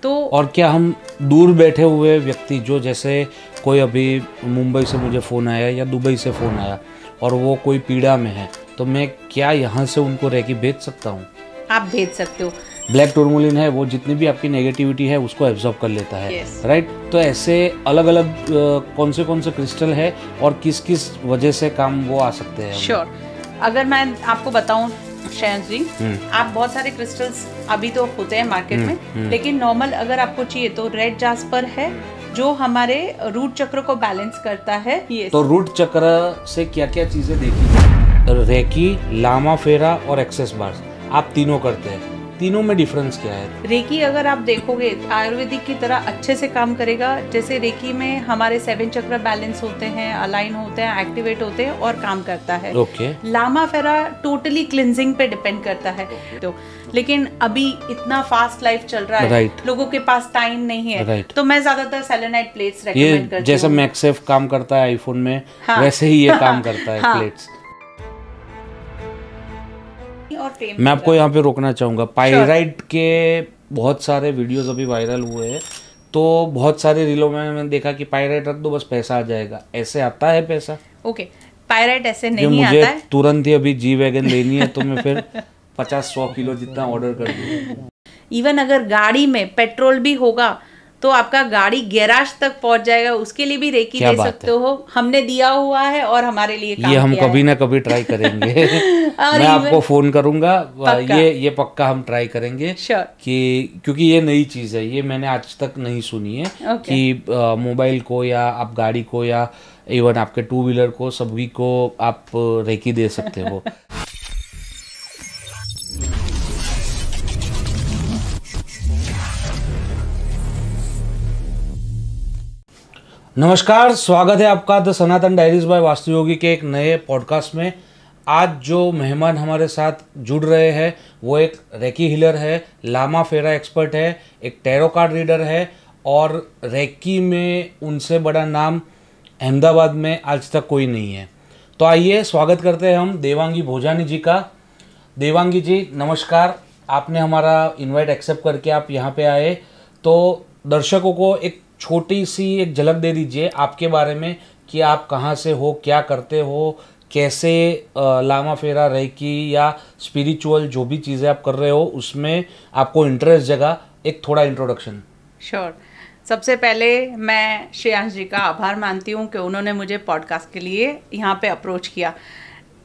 तो और क्या हम दूर बैठे हुए व्यक्ति, जो जैसे कोई अभी मुंबई से मुझे फ़ोन आया या दुबई से फ़ोन आया और वो कोई पीड़ा में है, तो मैं क्या यहाँ से उनको रेकी भेज सकता हूँ? आप भेज सकते हो। ब्लैक टूरमोलिन है वो जितनी भी आपकी नेगेटिविटी है उसको एब्जॉर्ब कर लेता है, Yes. राइट? तो ऐसे अलग अलग कौन से क्रिस्टल है और किस किस वजह से काम वो आ सकते हैं? श्योर अगर मैं आपको बताऊं श्रेयांश जी, आप बहुत सारे क्रिस्टल्स अभी तो होते हैं मार्केट में, लेकिन नॉर्मल अगर आपको चाहिए तो रेड जास्पर है जो हमारे रूट चक्र को बैलेंस करता है। तो रूट चक्र से क्या क्या चीजें देखी? रेकी, लामा फेरा और एक्सेस बार्स, आप तीनों करते हैं, तीनों में डिफरेंस क्या है? रेकी अगर आप देखोगे आयुर्वेदिक की तरह अच्छे से काम करेगा। जैसे रेकी में हमारे 7 चक्र बैलेंस होते हैं, अलाइन होते हैं, एक्टिवेट होते हैं और काम करता है। ओके। लामा फेरा टोटली क्लिनजिंग पे डिपेंड करता है। तो लेकिन अभी इतना फास्ट लाइफ चल रहा है, लोगों के पास टाइम नहीं है, तो मैं ज्यादातर सेलेनाइट प्लेट्स रेकमेंड करती हूँ। जैसे मैक्सेफ काम करता है आईफोन में, वैसे ही ये काम करता है प्लेट्स। मैं आपको यहाँ पे रोकना चाहूँगा, पायराइट के बहुत सारे वीडियोस अभी वायरल हुए हैं, तो बहुत सारे रीलों में मैंने देखा कि पायराइट रख दो बस पैसा आ जाएगा। ऐसे आता है पैसा? ओके, पायराइट ऐसे नहीं मुझे आता है। तुरंत ही अभी जी वैगन लेनी है तो मैं फिर 50-100 किलो जितना ऑर्डर कर दूँ। इवन अगर गाड़ी में पेट्रोल भी होगा तो आपका गाड़ी गैराज तक पहुंच जाएगा, उसके लिए भी रेकी दे सकते हो। हमने दिया हुआ है और हमारे लिए काम ये हम किया कभी ना कभी ट्राई करेंगे। मैं आपको फोन करूंगा, ये पक्का हम ट्राई करेंगे कि क्योंकि ये नई चीज है, ये मैंने आज तक नहीं सुनी है कि मोबाइल को या आप गाड़ी को या इवन आपके 2 व्हीलर को सभी को आप रेकी दे सकते हो। नमस्कार, स्वागत है आपका the Sanatan diaries by Vastu Yogi के एक नए पॉडकास्ट में। आज जो मेहमान हमारे साथ जुड़ रहे हैं वो एक रेकी हीलर है, लामा फेरा एक्सपर्ट है, एक टैरो कार्ड रीडर है और रेकी में उनसे बड़ा नाम अहमदाबाद में आज तक कोई नहीं है। तो आइए स्वागत करते हैं हम देवांगी भोजानी जी का। देवांगी जी नमस्कार, आपने हमारा इनवाइट एक्सेप्ट करके आप यहाँ पे आए, तो दर्शकों को एक छोटी सी एक झलक दे दीजिए आपके बारे में कि आप कहाँ से हो, क्या करते हो, कैसे लामा फेरा रेकी या स्पिरिचुअल जो भी चीज़ें आप कर रहे हो उसमें आपको इंटरेस्ट जगा, एक थोड़ा इंट्रोडक्शन। श्योर। सबसे पहले मैं श्रेयांश जी का आभार मानती हूँ कि उन्होंने मुझे पॉडकास्ट के लिए यहाँ पे अप्रोच किया।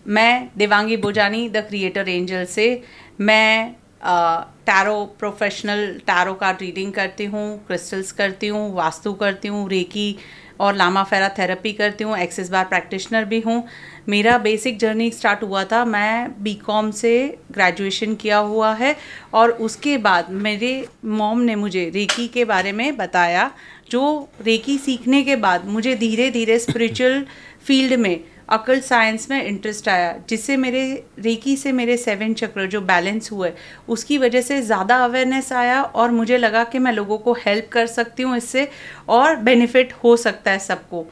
मैं Devangi Bhojani the creator angel से मैं tarot professional tarot card reading करती हूँ, क्रिस्टल्स करती हूँ, वास्तु करती हूँ, रेकी और लामा फेरा थेरेपी करती हूँ, एक्सेस बार प्रैक्टिशनर भी हूँ। मेरा बेसिक जर्नी स्टार्ट हुआ था, मैं बीकॉम से ग्रेजुएशन किया हुआ है और उसके बाद मेरे मॉम ने मुझे रेकी के बारे में बताया। जो रेकी सीखने के बाद मुझे धीरे धीरे स्पिरिचुअल फील्ड में अकल्ट साइंस में इंटरेस्ट आया, जिससे मेरे रेकी से मेरे 7 चक्र जो बैलेंस हुए उसकी वजह से ज़्यादा अवेयरनेस आया और मुझे लगा कि मैं लोगों को हेल्प कर सकती हूँ इससे और बेनिफिट हो सकता है सबको।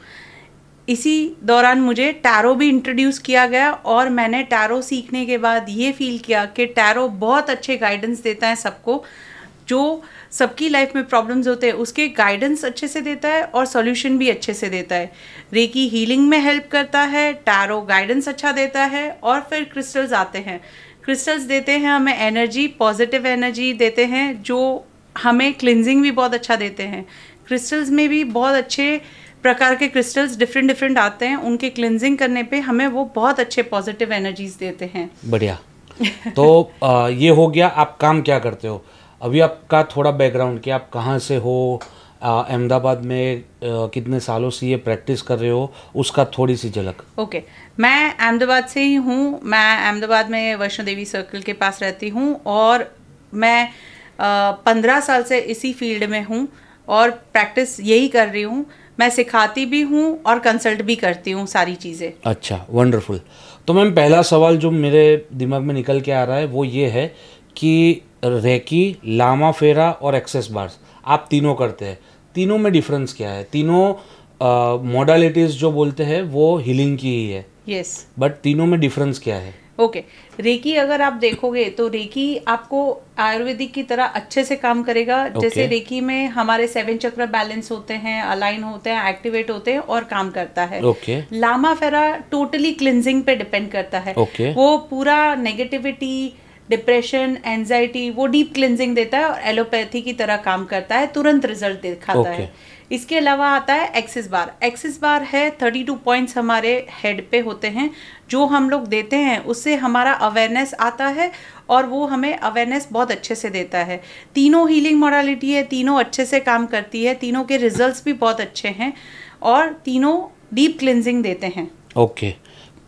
इसी दौरान मुझे टैरो भी इंट्रोड्यूस किया गया और मैंने टैरो सीखने के बाद ये फील किया कि टैरो बहुत अच्छे गाइडेंस देता है सबको, जो सबकी लाइफ में प्रॉब्लम्स होते हैं उसके गाइडेंस अच्छे से देता है और सॉल्यूशन भी अच्छे से देता है। रेकी हीलिंग में हेल्प करता है, टैरो गाइडेंस अच्छा देता है और फिर क्रिस्टल्स आते हैं। क्रिस्टल्स देते हैं हमें एनर्जी, पॉजिटिव एनर्जी देते हैं, जो हमें क्लिनजिंग भी बहुत अच्छा देते हैं। क्रिस्टल्स में भी बहुत अच्छे प्रकार के क्रिस्टल्स डिफरेंट आते हैं, उनके क्लिनजिंग करने पे हमें वो बहुत अच्छे पॉजिटिव एनर्जीज देते हैं। बढ़िया। तो ये हो गया, आप काम क्या करते हो अभी, आपका थोड़ा बैकग्राउंड कि आप कहाँ से हो, अहमदाबाद में कितने सालों से ये प्रैक्टिस कर रहे हो, उसका थोड़ी सी झलक। ओके, मैं अहमदाबाद से ही हूँ। मैं अहमदाबाद में वैष्णो देवी सर्कल के पास रहती हूँ और मैं 15 साल से इसी फील्ड में हूँ और प्रैक्टिस यही कर रही हूँ। मैं सिखाती भी हूँ और कंसल्ट भी करती हूँ सारी चीज़ें। अच्छा, वंडरफुल। तो मैम पहला सवाल जो मेरे दिमाग में निकल के आ रहा है वो ये है कि रेकी, लामा फेरा और एक्सेस बार्स आप तीनों करते हैं, तीनों में डिफरेंस क्या है? तीनों मॉडलिटीज जो बोलते हैं वो हीलिंग की ही है, यस, बट तीनों में डिफरेंस क्या है? ओके, रेकी अगर आप देखोगे तो रेकी आपको आयुर्वेदिक की तरह अच्छे से काम करेगा। जैसे रेकी में हमारे 7 चक्र बैलेंस होते हैं, अलाइन होते हैं, एक्टिवेट होते हैं और काम करता है। लामा फेरा टोटली क्लिनजिंग पे डिपेंड करता है। वो पूरा नेगेटिविटी, डिप्रेशन, एंजाइटी, वो डीप क्लिनजिंग देता है और एलोपैथी की तरह काम करता है, तुरंत रिजल्ट दिखाता है। इसके अलावा आता है एक्सिस बार। एक्सिस बार है 32 पॉइंट्स हमारे हेड पे होते हैं, जो हम लोग देते हैं उससे हमारा अवेयरनेस आता है और वो हमें अवेयरनेस बहुत अच्छे से देता है। तीनों हीलिंग मॉडलिटी है, तीनों अच्छे से काम करती है, तीनों के रिजल्ट्स भी बहुत अच्छे हैं और तीनों डीप क्लिनजिंग देते हैं। ओके,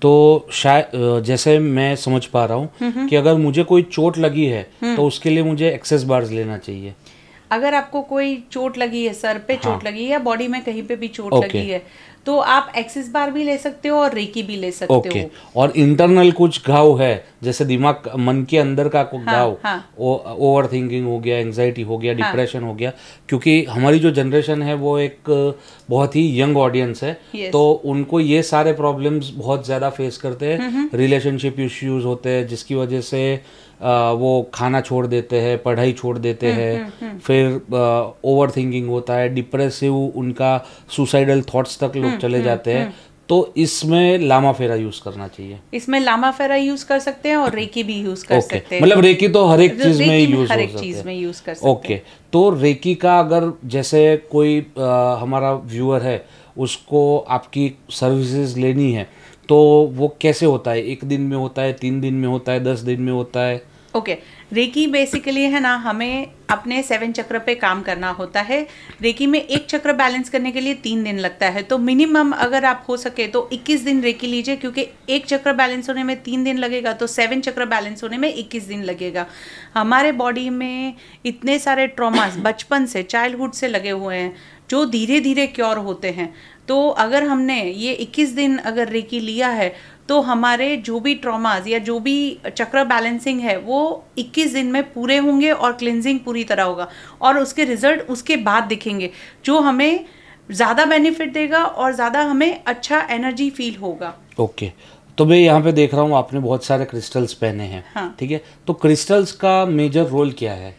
तो शायद जैसे मैं समझ पा रहा हूँ कि अगर मुझे कोई चोट लगी है तो उसके लिए मुझे एक्सेस बार्स लेना चाहिए। अगर आपको कोई चोट लगी है, सर पे चोट लगी है या बॉडी में कहीं पे भी चोट लगी है, तो आप एक्सिस बार भी ले सकते हो और रेकी भी ले सकते हो। और इंटरनल कुछ घाव है, जैसे दिमाग, मन के अंदर का कुछ घाव, ओवर थिंकिंग हो गया, एंजाइटी हो गया, डिप्रेशन हो गया, क्योंकि हमारी जो जनरेशन है वो एक बहुत ही यंग ऑडियंस है, तो उनको ये सारे प्रॉब्लम्स बहुत ज़्यादा फेस करते हैं। रिलेशनशिप इश्यूज होते हैं जिसकी वजह से वो खाना छोड़ देते हैं, पढ़ाई छोड़ देते हैं, फिर ओवर थिंकिंग होता है, डिप्रेसिव, उनका सुसाइडल थॉट्स तक लोग चले जाते हैं। तो इसमें लामा फेरा यूज करना चाहिए। इसमें लामा फेरा यूज कर सकते हैं और रेकी भी यूज कर सकते हैं। मतलब रेकी तो हर एक चीज में यूज हर एक चीज में यूज कर सकते हैं। ओके, तो रेकी का अगर जैसे कोई हमारा व्यूअर है, उसको आपकी सर्विसेज लेनी है, तो वो कैसे होता है? 1 दिन में होता है, 3 दिन में होता है, 10 दिन में होता है? ओके, रेकी बेसिकली है ना, हमें अपने 7 चक्र पे काम करना होता है। रेकी में एक चक्र बैलेंस करने के लिए 3 दिन लगता है, तो मिनिमम अगर आप हो सके तो 21 दिन रेकी लीजिए, क्योंकि एक चक्र बैलेंस होने में 3 दिन लगेगा तो 7 चक्र बैलेंस होने में 21 दिन लगेगा। हमारे बॉडी में इतने सारे ट्रॉमास बचपन से, चाइल्डहुड से लगे हुए हैं जो धीरे धीरे क्योर होते हैं। तो अगर हमने ये 21 दिन अगर रेकी लिया है तो हमारे जो भी ट्रॉमास या जो भी चक्र बैलेंसिंग है वो 21 दिन में पूरे होंगे और क्लिनजिंग पूरी तरह होगा और उसके रिजल्ट उसके बाद दिखेंगे, जो हमें ज़्यादा बेनिफिट देगा और ज़्यादा हमें अच्छा एनर्जी फील होगा। ओके, तो मैं यहाँ पे देख रहा हूँ आपने बहुत सारे क्रिस्टल्स पहने हैं। हाँ। ठीक है, तो क्रिस्टल्स का मेजर रोल क्या है?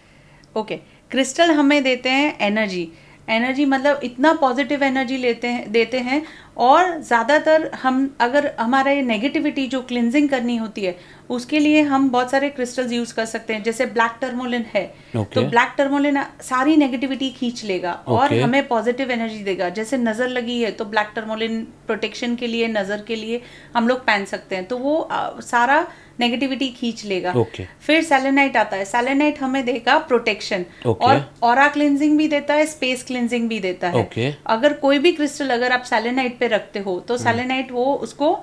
ओके, क्रिस्टल हमें देते हैं एनर्जी, मतलब इतना पॉजिटिव एनर्जी देते हैं। और ज़्यादातर हम अगर हमारा ये नेगेटिविटी जो क्लिनजिंग करनी होती है उसके लिए हम बहुत सारे क्रिस्टल्स यूज कर सकते हैं। जैसे ब्लैक टर्मोलिन है, तो ब्लैक टर्मोलिन सारी नेगेटिविटी खींच लेगा और हमें पॉजिटिव एनर्जी देगा। जैसे नज़र लगी है तो ब्लैक टर्मोलिन प्रोटेक्शन के लिए, नज़र के लिए हम लोग पहन सकते हैं, तो वो सारा नेगेटिविटी खींच लेगा। फिर सेलेनाइट आता है, सेलेनाइट हमें देगा प्रोटेक्शन और ऑरा क्लिनजिंग भी देता है, स्पेस क्लिनजिंग भी देता है। अगर कोई भी क्रिस्टल अगर आप सेलेनाइट पे रखते हो तो सेलेनाइट वो उसको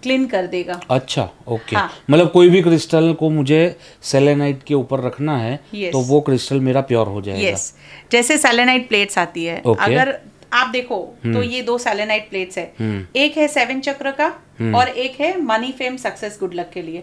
क्लीन कर देगा। अच्छा, ओके। हाँ। मतलब कोई भी क्रिस्टल को मुझे सेलेनाइट के ऊपर रखना है तो वो क्रिस्टल मेरा प्योर हो जाएगा। यस, जैसे सेलेनाइट प्लेट्स आती है, अगर आप देखो तो ये 2 सेलेनाइट प्लेट्स है, एक है 7 चक्र का और एक है money, fame, success, good luck के लिए।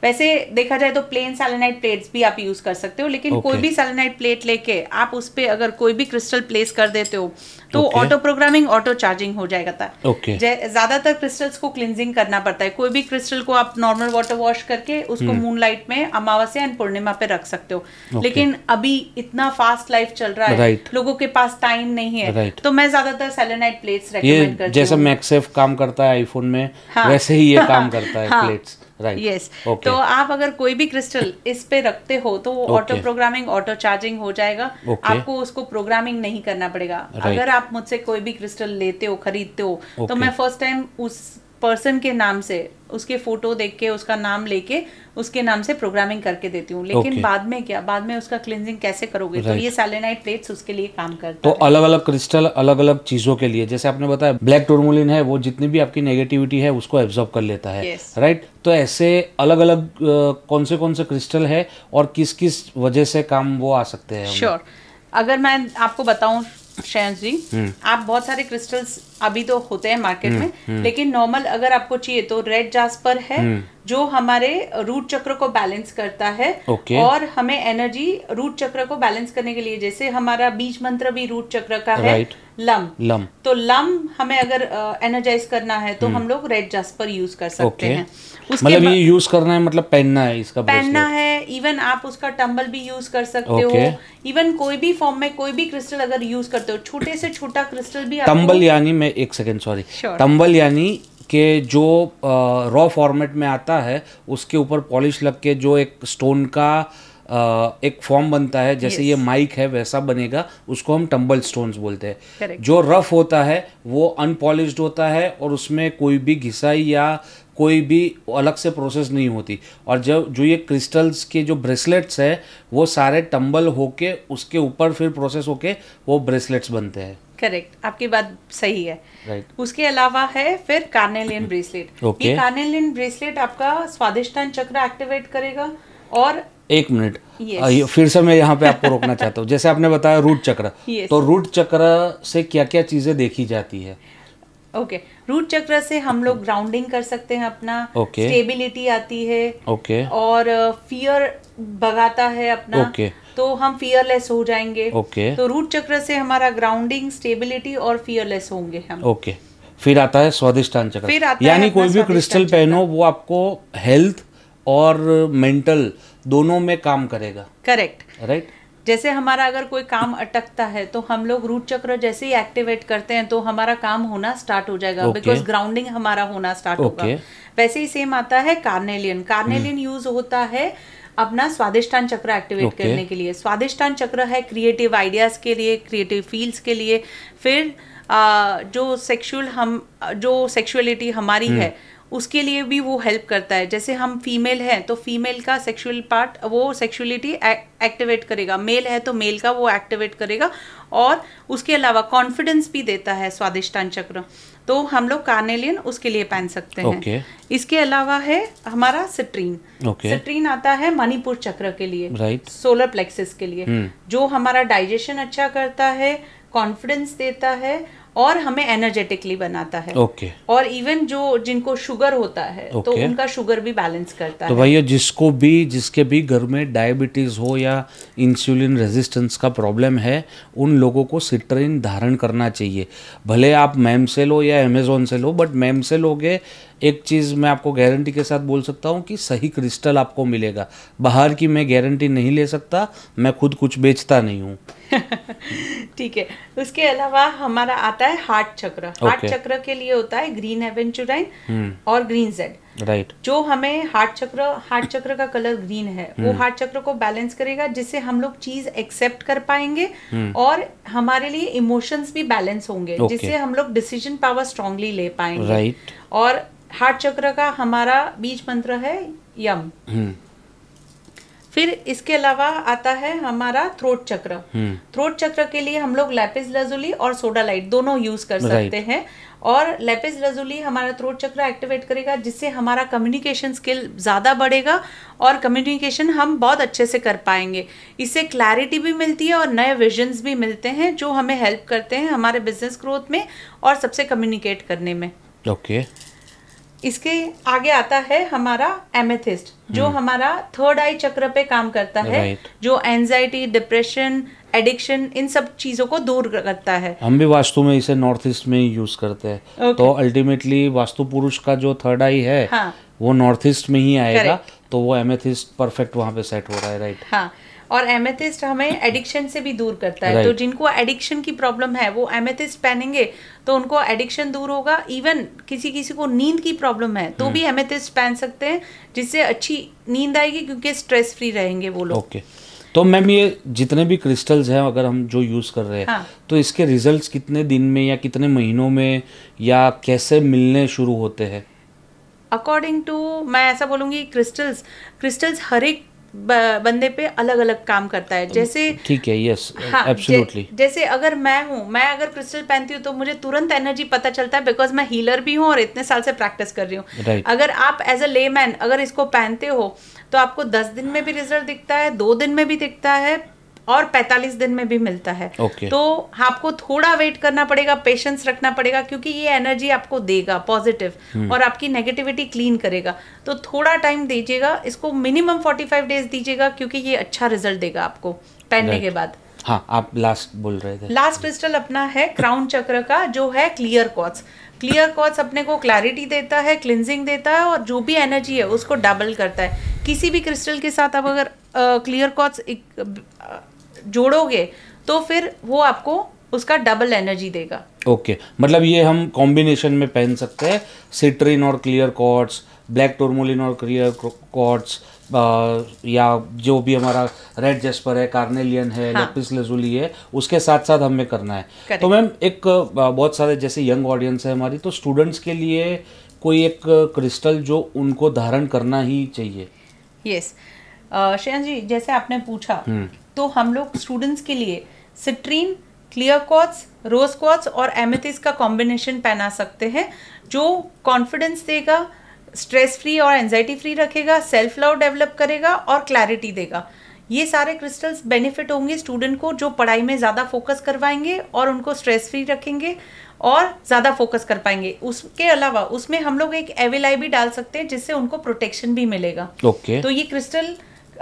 वैसे देखा जाए तो प्लेन सेलेनाइट प्लेट्स भी आप यूज कर सकते हो, लेकिन कोई भी सेलेनाइट प्लेट लेके आप उस पे अगर कोई भी क्रिस्टल प्लेस कर देते हो तो ऑटो प्रोग्रामिंग, ऑटो चार्जिंग हो जाएगा था। ज्यादातर क्रिस्टल्स को क्लिनजिंग करना पड़ता है। कोई भी क्रिस्टल को आप नॉर्मल वाटर वॉश करके उसको मूनलाइट में अमावस्या एंड पूर्णिमा पे रख सकते हो, लेकिन अभी इतना फास्ट लाइफ चल रहा है, लोगों के पास टाइम नहीं है, तो मैं ज्यादातर सेलेनाइट प्लेट्स रेकमेंड करती हूँ। जैसे मैक्सेफ काम करता है आईफोन में, वैसे ही ये काम करता है प्लेट्स, राइट? यस। तो आप अगर कोई भी क्रिस्टल इस पे रखते हो तो वो ऑटो प्रोग्रामिंग, ऑटो चार्जिंग हो जाएगा। आपको उसको प्रोग्रामिंग नहीं करना पड़ेगा। अगर आप मुझसे कोई भी क्रिस्टल लेते हो, खरीदते हो, तो मैं फर्स्ट टाइम उस पर्सन के नाम से, उसके फोटो देख के, उसका नाम लेके उसके नाम से प्रोग्रामिंग करके देती हूँ। लेकिन बाद में क्या, बाद में उसका क्लिनजिंग कैसे करोगे? तो ये सेलेनाइट प्लेट्स उसके लिए काम करता है। तो अलग अलग क्रिस्टल अलग अलग चीजों के लिए, जैसे आपने बताया ब्लैक टूरमोलिन है, वो जितनी भी आपकी नेगेटिविटी है उसको एब्जॉर्ब कर लेता है, राइट? तो ऐसे अलग अलग कौन से क्रिस्टल है और किस किस वजह से काम वो आ सकते हैं? श्योर, अगर मैं आपको बताऊं श्रेयांश जी, आप बहुत सारे क्रिस्टल्स अभी तो होते हैं मार्केट में, लेकिन नॉर्मल अगर आपको चाहिए तो रेड जास्पर है जो हमारे रूट चक्र को बैलेंस करता है। और हमें एनर्जी रूट चक्र को बैलेंस करने के लिए, जैसे हमारा बीज मंत्र भी रूट चक्र का है, लम। तो लम हमें अगर एनर्जाइज करना है तो हम लोग रेड जास्पर यूज कर सकते हैं। मतलब ये यूज करना है, मतलब पहनना है, इसका पहनना है। इवन आप उसका टंबल भी यूज कर सकते हो। इवन कोई भी फॉर्म में कोई भी क्रिस्टल अगर यूज करते हो, छोटे से छोटा क्रिस्टल भी। टंबल यानी, मैं एक सेकेंड सॉरी, टंबल यानी कि जो रॉ फॉर्मेट में आता है उसके ऊपर पॉलिश लग के जो एक स्टोन का एक फॉर्म बनता है, जैसे ये माइक है वैसा बनेगा, उसको हम टंबल स्टोन्स बोलते हैं। जो रफ होता है वो अनपॉलिश्ड होता है और उसमें कोई भी घिसाई या कोई भी अलग से प्रोसेस नहीं होती। और जब जो ये क्रिस्टल्स के जो ब्रेसलेट्स है वो सारे टंबल होके उसके ऊपर फिर प्रोसेस होके वो ब्रेसलेट्स बनते हैं। करेक्ट, आपकी बात सही है। उसके अलावा है फिर कार्नेलियन ब्रेसलेट। ये कार्नेलियन ब्रेसलेट आपका स्वादिष्टान चक्र एक्टिवेट करेगा। और एक मिनट, फिर से मैं यहाँ पे आपको रोकना चाहता हूँ। जैसे आपने बताया रूट चक्र, तो रूट चक्र से क्या क्या चीजें देखी जाती है? रूट चक्र से हम लोग ग्राउंडिंग कर सकते हैं अपना, स्टेबिलिटी आती है, और फियर भगाता है अपना, तो हम फियरलेस हो जाएंगे। तो रूट चक्र से हमारा ग्राउंडिंग, स्टेबिलिटी और फियरलेस होंगे हम। फिर आता है स्वादिष्टान चक्र, यानी कोई भी क्रिस्टल पहनो वो आपको हेल्थ और मेंटल दोनों में काम करेगा। Correct, right. जैसे हमारा अगर कोई काम अटकता है तो हम लोग रूट चक्र जैसे ही एक्टिवेट करते हैं तो हमारा काम होना स्टार्ट हो जाएगा, बिकॉज ग्राउंडिंग हमारा होना स्टार्ट होगा। वैसे ही सेम आता है कार्नेलियन यूज होता है अपना स्वादिष्टान चक्र एक्टिवेट करने के लिए। स्वादिष्टान चक्र है क्रिएटिव आइडियाज के लिए, क्रिएटिव फील्ड्स के लिए। फिर जो सेक्सुअलिटी हमारी है उसके लिए भी वो हेल्प करता है। जैसे हम फीमेल हैं तो फीमेल का सेक्सुअल पार्ट वो सेक्सुअलिटी एक्टिवेट करेगा, मेल है तो मेल का वो एक्टिवेट करेगा। और उसके अलावा कॉन्फिडेंस भी देता है स्वादिष्टान चक्र, तो हम लोग कार्नेलियन उसके लिए पहन सकते हैं। इसके अलावा है हमारा सिट्रीन। सिट्रीन आता है मणिपुर चक्र के लिए, सोलर प्लेक्सिस के लिए, जो हमारा डाइजेशन अच्छा करता है, कॉन्फिडेंस देता है और हमें एनर्जेटिकली बनाता है। और इवन जो जिनको शुगर होता है तो उनका शुगर भी बैलेंस करता है। तो भैया जिसके भी घर में डायबिटीज हो या इंसुलिन रेजिस्टेंस का प्रॉब्लम है, उन लोगों को सिट्रीन धारण करना चाहिए। भले आप मैम से लो या अमेजोन से लो, बट मैम से लोगे, एक चीज़ मैं आपको गारंटी के साथ बोल सकता हूँ कि सही क्रिस्टल आपको मिलेगा। बाहर की मैं गारंटी नहीं ले सकता, मैं खुद कुछ बेचता नहीं हूँ। ठीक है। उसके अलावा हमारा आता है हार्ट चक्र। हार्ट चक्र के लिए होता है ग्रीन एवेंचुराइन और ग्रीन जेड। राइट। जो हमें हार्ट चक्र का कलर ग्रीन है, वो हार्ट चक्र को बैलेंस करेगा, जिससे हम लोग चीज एक्सेप्ट कर पाएंगे और हमारे लिए इमोशंस भी बैलेंस होंगे, जिससे हम लोग डिसीजन पावर स्ट्रांगली ले पाएंगे। राइट। और हार्ट चक्र का हमारा बीज मंत्र है यम। फिर इसके अलावा आता है हमारा थ्रोट चक्र। थ्रोट चक्र के लिए हम लोग लैपिस लजुली और सोडा लाइट दोनों यूज कर सकते हैं। और लैपिस लजुली हमारा थ्रोट चक्र एक्टिवेट करेगा, जिससे हमारा कम्युनिकेशन स्किल ज़्यादा बढ़ेगा और कम्युनिकेशन हम बहुत अच्छे से कर पाएंगे। इससे क्लैरिटी भी मिलती है और नए विजन्स भी मिलते हैं, जो हमें हेल्प करते हैं हमारे बिजनेस ग्रोथ में और सबसे कम्युनिकेट करने में। इसके आगे आता है हमारा एमेथिस्ट, जो हमारा थर्ड आई चक्र पे काम करता है, जो एंजाइटी, डिप्रेशन, एडिक्शन, इन सब चीजों को दूर करता है। हम भी वास्तु में इसे नॉर्थ ईस्ट में ही यूज करते हैं। तो अल्टीमेटली वास्तु पुरुष का जो थर्ड आई है वो नॉर्थ ईस्ट में ही आएगा। तो वो एमेथिस्ट परफेक्ट वहाँ पे सेट हो रहा है। राइट। हाँ, और एमेथिस्ट हमें एडिक्शन से भी दूर करता है। तो जिनको एडिक्शन की प्रॉब्लम है वो एमेथिस्ट पहनेंगे तो उनको एडिक्शन दूर होगा। इवन किसी को नींद की प्रॉब्लम है तो भी एमेथिस्ट पहन सकते हैं, जिससे अच्छी नींद आएगी, क्योंकि स्ट्रेस फ्री रहेंगे वो लोग। तो मैम ये जितने भी क्रिस्टल्स हैं अगर हम जो यूज कर रहे हैं, तो इसके रिजल्ट्स कितने दिन में या कितने महीनों में या कैसे मिलने शुरू होते हैं? अकॉर्डिंग टू, मैं ऐसा बोलूंगी, क्रिस्टल्स हर एक बंदे पे अलग अलग काम करता है। जैसे ठीक है, यस, एब्सोल्युटली। जैसे अगर मैं अगर क्रिस्टल पहनती हूँ तो मुझे तुरंत एनर्जी पता चलता है, बिकॉज मैं हीलर भी हूँ और इतने साल से प्रैक्टिस कर रही हूँ। अगर आप एज अ लेमैन अगर इसको पहनते हो तो आपको 10 दिन में भी रिजल्ट दिखता है, 2 दिन में भी दिखता है, और 45 दिन में भी मिलता है। तो आपको थोड़ा वेट करना पड़ेगा, पेशेंस रखना पड़ेगा, क्योंकि ये एनर्जी आपको देगा पॉजिटिव और आपकी नेगेटिविटी क्लीन करेगा। तो थोड़ा टाइम दीजिएगा इसको, मिनिमम 45 डेज दीजिएगा, क्योंकि ये अच्छा रिजल्ट देगा आपको पहनने के बाद। हाँ, आप लास्ट बोल रहे थे। लास्ट क्रिस्टल अपना है क्राउन चक्र का, जो है क्लियर क्वार्ट्ज। क्लियर क्वार्ट्ज अपने को क्लैरिटी देता है, क्लिनजिंग देता है, और जो भी एनर्जी है उसको डबल करता है। किसी भी क्रिस्टल के साथ आप अगर क्लियर क्वार्ट्ज जोड़ोगे तो फिर वो आपको उसका डबल एनर्जी देगा। ओके, मतलब ये हम कॉम्बिनेशन में पहन सकते हैं, सिट्रिन और क्लियर क्वार्ट्ज, ब्लैक टूरमोलिन और क्लियर क्वार्ट्ज, या जो भी हमारा रेड जेस्पर है, कार्नेलियन है, लैपिस lazuli है, उसके साथ साथ हमें करना है। Correct. तो मैम एक बहुत सारे जैसे यंग ऑडियंस है हमारी, तो स्टूडेंट्स के लिए कोई एक क्रिस्टल जो उनको धारण करना ही चाहिए। यस श्रेयांश जी, जैसे आपने पूछा, तो हम लोग स्टूडेंट्स के लिए सिट्रीन, क्लियर क्वार्ट्ज, रोज क्वार्ट्ज और एमेथिस्ट का कॉम्बिनेशन पहना सकते हैं, जो कॉन्फिडेंस देगा, स्ट्रेस फ्री और एंजाइटी फ्री रखेगा, सेल्फ लव डेवलप करेगा और क्लैरिटी देगा। ये सारे क्रिस्टल्स बेनिफिट होंगे स्टूडेंट को, जो पढ़ाई में ज़्यादा फोकस करवाएंगे और उनको स्ट्रेस फ्री रखेंगे और ज़्यादा फोकस कर पाएंगे। उसके अलावा उसमें हम लोग एक एविलाई भी डाल सकते हैं, जिससे उनको प्रोटेक्शन भी मिलेगा। तो ये क्रिस्टल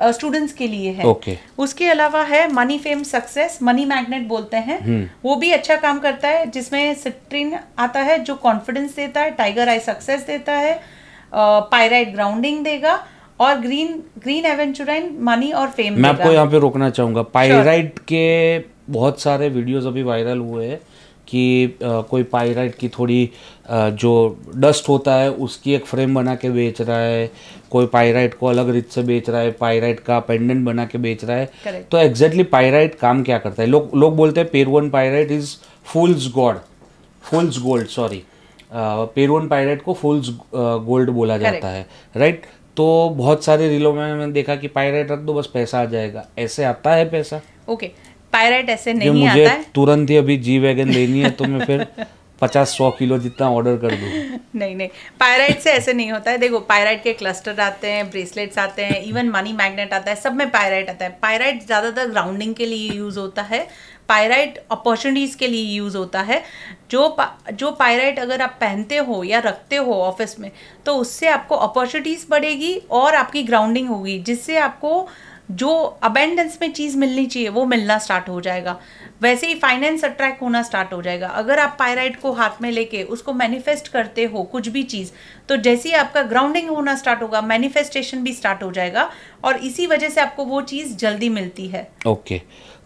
स्टूडेंट्स के लिए है। उसके अलावा है money fame success, money magnet बोलते हैं, वो भी अच्छा काम करता है, जिसमें सिट्रीन आता है जो कॉन्फिडेंस देता है, टाइगर आई सक्सेस देता है, पायराइट ग्राउंडिंग देगा, और ग्रीन एवेंचुराइन मनी और फेम। मैं आपको यहाँ पे रोकना चाहूंगा, पायराइट के बहुत सारे वीडियोस अभी वायरल हुए हैं कि कोई पायराइट की थोड़ी जो डस्ट होता है उसकी एक फ्रेम बना के बेच रहा है, कोई पायराइट को अलग रीत से बेच रहा है, पायराइट का पेंडेंट बना के बेच रहा है। Correct. तो एग्जैक्टली पायराइट काम क्या करता है? लोग बोलते हैं Peruvian pyrite is fools gold, sorry, Peruvian pyrite को फूल्स गोल्ड बोला जाता है, राइट? तो बहुत सारे रीलों में मैंने देखा कि पायराइट रख दो बस पैसा आ जाएगा, ऐसे आता है पैसा? ओके, पायराइट ऐसे नहीं मुझे आता है। तुरंत ही अभी जी वैगन लेनी है, तो मैं फिर 50-100 किलो जितना ऑर्डर कर दूँ। नहीं, पायराइट से ऐसे नहीं होता है। देखो, पायराइट के क्लस्टर आते हैं, ब्रेसलेट्स आते हैं, इवन मनी मैग्नेट आता है, सब में पायराइट आता है। पायराइट ज़्यादातर ग्राउंडिंग के लिए यूज़ होता है, पायराइट अपॉर्चुनिटीज़ के लिए यूज़ होता है। जो पायराइट अगर आप पहनते हो या रखते हो ऑफिस में, तो उससे आपको अपॉर्चुनिटीज़ बढ़ेगी और आपकी ग्राउंडिंग होगी, जिससे आपको जो अबेंडेंस में चीज़ मिलनी चाहिए वो मिलना स्टार्ट हो जाएगा। वैसे ही फाइनेंस अट्रैक्ट होना स्टार्ट हो जाएगा। अगर आप पायराइट को हाथ में लेके उसको मैनिफेस्ट करते हो कुछ भी चीज़, तो जैसे ही आपका ग्राउंडिंग होना स्टार्ट होगा, मैनिफेस्टेशन भी स्टार्ट हो जाएगा, और इसी वजह से आपको वो चीज़ जल्दी मिलती है। ओके,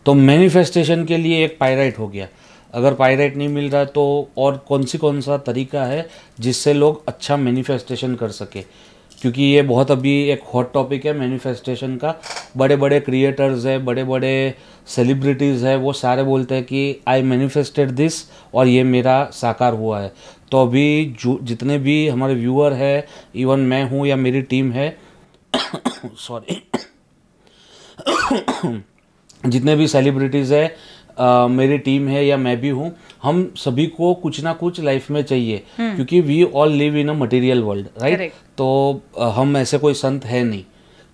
तो मैनिफेस्टेशन के लिए एक पायराइट हो गया। अगर पायराइट नहीं मिल रहा है तो और कौन सा तरीका है जिससे लोग अच्छा मैनिफेस्टेशन कर सके? क्योंकि ये बहुत अभी एक हॉट टॉपिक है मैनिफेस्टेशन का। बड़े बड़े क्रिएटर्स है, बड़े बड़े सेलिब्रिटीज़ है, वो सारे बोलते हैं कि आई मैनिफेस्टेड दिस और ये मेरा साकार हुआ है। तो अभी जितने भी हमारे व्यूअर है, इवन मैं हूँ या मेरी टीम है सॉरी जितने भी सेलिब्रिटीज़ है, मेरी टीम है या मैं भी हूँ, हम सभी को कुछ ना कुछ लाइफ में चाहिए, क्योंकि we all live in a material world, right? तो हम ऐसे कोई संत है नहीं,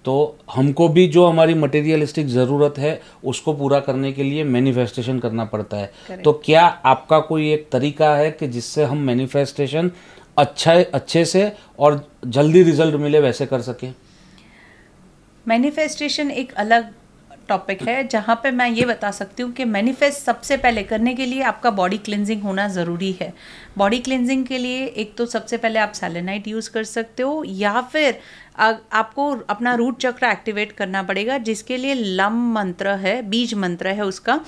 तो हमको भी जो हमारी मटेरियलिस्टिक ज़रूरत है उसको पूरा करने के लिए मैनिफेस्टेशन करना पड़ता है। Correct. तो क्या आपका कोई एक तरीका है कि जिससे हम मैनिफेस्टेशन अच्छे से और जल्दी रिजल्ट मिले वैसे कर सकें? मैनिफेस्टेशन एक अलग टॉपिक है, जहाँ पे मैं ये बता सकती हूँ कि मैनिफेस्ट सबसे पहले करने के लिए आपका बॉडी क्लिनजिंग होना ज़रूरी है। बॉडी क्लिनजिंग के लिए एक तो सबसे पहले आप सेलेनाइट यूज़ कर सकते हो, या फिर आपको अपना रूट चक्र एक्टिवेट करना पड़ेगा, जिसके लिए लम मंत्र है, बीज मंत्र है उसका।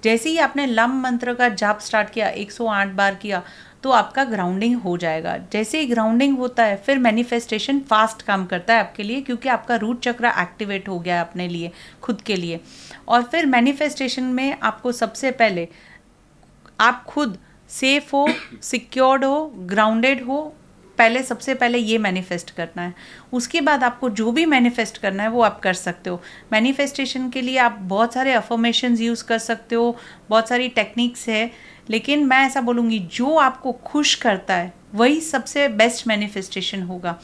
जैसे ही आपने लम मंत्र का जाप स्टार्ट किया, 108 बार किया, तो आपका ग्राउंडिंग हो जाएगा। जैसे ही ग्राउंडिंग होता है, फिर मैनिफेस्टेशन फास्ट काम करता है आपके लिए, क्योंकि आपका रूट चक्र एक्टिवेट हो गया है अपने लिए, खुद के लिए। और फिर मैनिफेस्टेशन में आपको सबसे पहले आप खुद सेफ हो, सिक्योर्ड हो, ग्राउंडेड हो, पहले सबसे पहले ये मैनिफेस्ट करना है। उसके बाद आपको जो भी मैनिफेस्ट करना है वो आप कर सकते हो। मैनिफेस्टेशन के लिए आप बहुत सारे अफर्मेशंस यूज़ कर सकते हो, बहुत सारी टेक्निक्स है, लेकिन मैं ऐसा बोलूँगी जो आपको खुश करता है वही सबसे बेस्ट मैनिफेस्टेशन होगा।